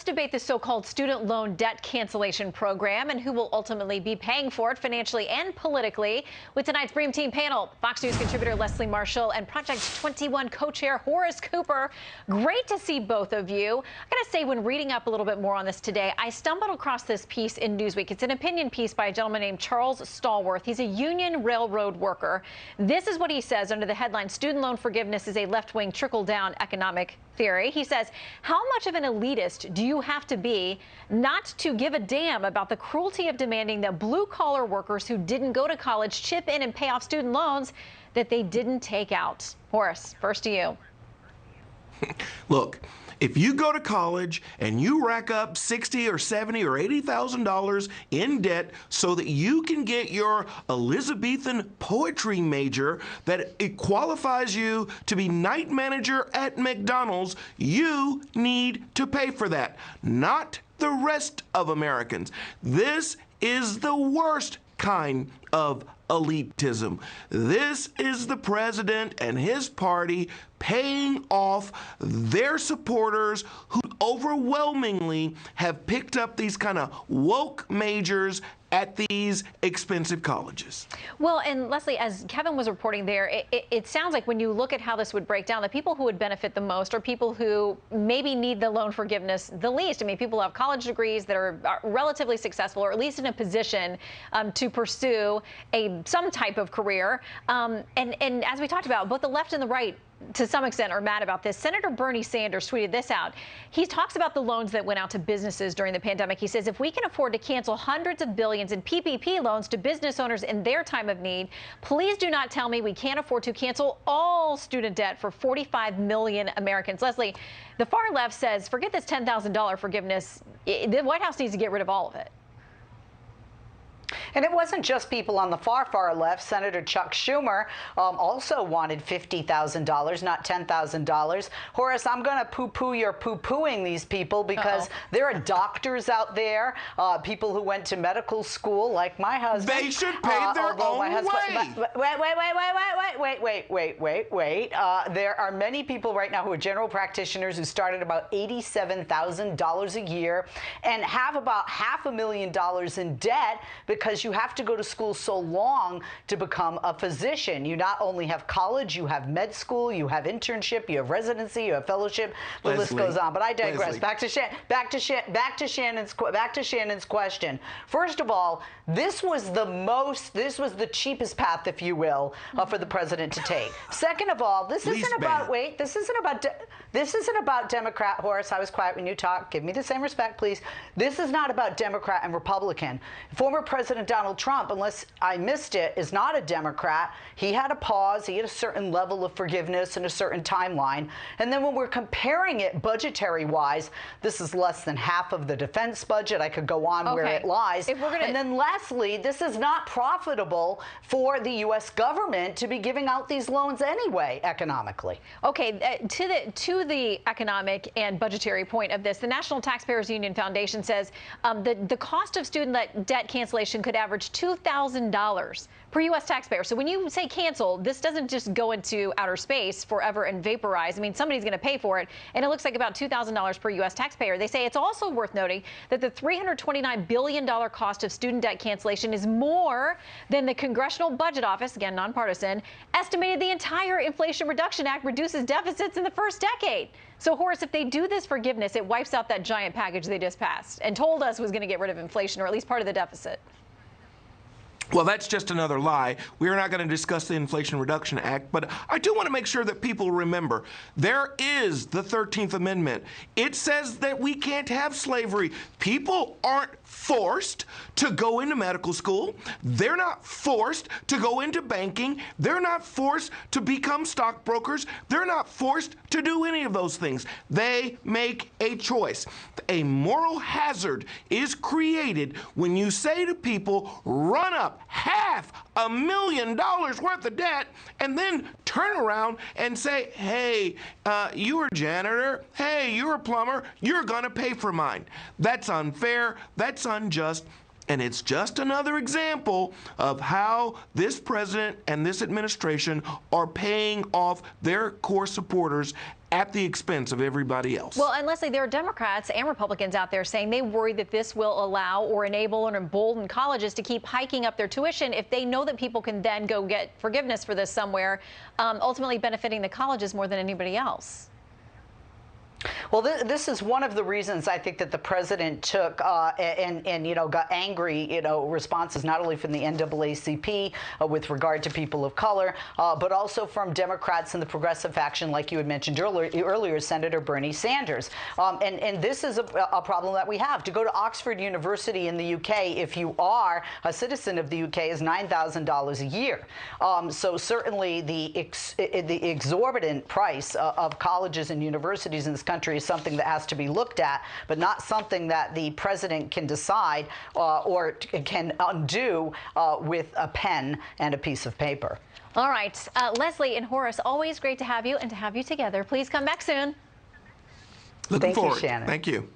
let's debate the so-called student loan debt cancellation program and who will ultimately be paying for it financially and politically. With tonight's Dream Team panel, Fox News contributor Leslie Marshall and Project 21 co-chair Horace Cooper. Great to see both of you. I gotta say, when reading up a little bit more on this today, I stumbled across this piece in Newsweek. It's an opinion piece by a gentleman named Charles Stallworth. He's a union railroad worker. This is what he says under the headline, "Student loan forgiveness is a left-wing trickle-down economic theory." He says, how much of an elitist do you have to be not to give a damn about the cruelty of demanding that blue-collar workers who didn't go to college chip in and pay off student loans that they didn't take out? Horace, first to you. Look, if you go to college and you rack up $60 or $70 or $80,000 in debt so that you can get your Elizabethan poetry major that it qualifies you to be night manager at McDonald's, you need to pay for that, not the rest of Americans. This is the worst kind of elitism. This is the president and his party paying off their supporters who overwhelmingly have picked up these kind of woke majors at these expensive colleges. Well, and Leslie, as Kevin was reporting there, it sounds like when you look at how this would break down, the people who would benefit the most are people who maybe need the loan forgiveness the least. I mean, people who have college degrees that are relatively successful, or at least in a position to pursue some type of career. And as we talked about, both the left and the right to some extent are mad about this. Senator Bernie Sanders tweeted this out. He talks about the loans that went out to businesses during the pandemic. He says, if we can afford to cancel hundreds of billions in PPP loans to business owners in their time of need, please do not tell me we can't afford to cancel all student debt for 45 million Americans. Leslie, the far left says, forget this $10,000 forgiveness. The White House needs to get rid of all of it. And it wasn't just people on the far, far left. Senator Chuck Schumer also wanted $50,000, not $10,000. Horace, I'm going to poo-poo your poo-pooing these people because there are doctors out there, people who went to medical school, like my husband. They should pay their own way. There are many people right now who are general practitioners who start at about $87,000 a year and have about $500,000 in debt because you have to go to school so long to become a physician. You not only have college, you have med school, you have internship, you have residency, you have fellowship. The list goes on. But I digress. Back to Shannon's question. First of all, this was the cheapest path, if you will, for the president to take. Second of all, this isn't about Democrat. Horace, I was quiet when you talked. Give me the same respect, please. This is not about Democrat and Republican. Former President Donald Trump, unless I missed it, is not a Democrat. He had a pause. He had a certain level of forgiveness and a certain timeline. And then when we're comparing it budgetary-wise, this is less than half of the defense budget. I could go on where it lies. And then lastly, this is not profitable for the U.S. government to be giving out these loans anyway, economically. Okay, to the economic and budgetary point of this, the National Taxpayers Union Foundation says the cost of student debt cancellation could average $2,000 per U.S. taxpayer. So when you say cancel, this doesn't just go into outer space forever and vaporize. I mean, somebody's going to pay for it, and it looks like about $2,000 per U.S. taxpayer. They say it's also worth noting that the $329 billion cost of student debt cancellation is more than the Congressional Budget Office, again nonpartisan, estimated the entire Inflation Reduction Act reduces deficits in the first decade. So, Horace, if they do this forgiveness, it wipes out that giant package they just passed and told us was going to get rid of inflation, or at least part of the deficit. Well, that's just another lie. We are not going to discuss the Inflation Reduction Act, but I do want to make sure that people remember there is the 13th Amendment. It says that we can't have slavery. People aren't forced to go into medical school. They're not forced to go into banking. They're not forced to become stockbrokers. They're not forced to do any of those things. They make a choice. A moral hazard is created when you say to people, run up $500,000 worth of debt and then turn around and say, hey, you're a janitor, hey, you're a plumber, you're gonna pay for mine. That's unfair, that's unjust, And it's just another example of how this president and this administration are paying off their core supporters at the expense of everybody else. Well, and Leslie, there are Democrats and Republicans out there saying they worry that this will allow or enable or embolden colleges to keep hiking up their tuition if they know that people can then go get forgiveness for this somewhere, ultimately benefiting the colleges more than anybody else. Well, this is one of the reasons I think that the president took and got angry responses not only from the NAACP with regard to people of color, but also from Democrats in the progressive faction, like you had mentioned earlier, Senator Bernie Sanders. And this is a problem that we have. To go to Oxford University in the UK, if you are a citizen of the UK, is $9,000 a year. So certainly the exorbitant price of colleges and universities in this country is something that has to be looked at, but not something that the president can decide or can undo with a pen and a piece of paper. All right. Leslie and Horace, always great to have you and to have you together. Please come back soon. Looking forward. Thank you, Shannon. Thank you.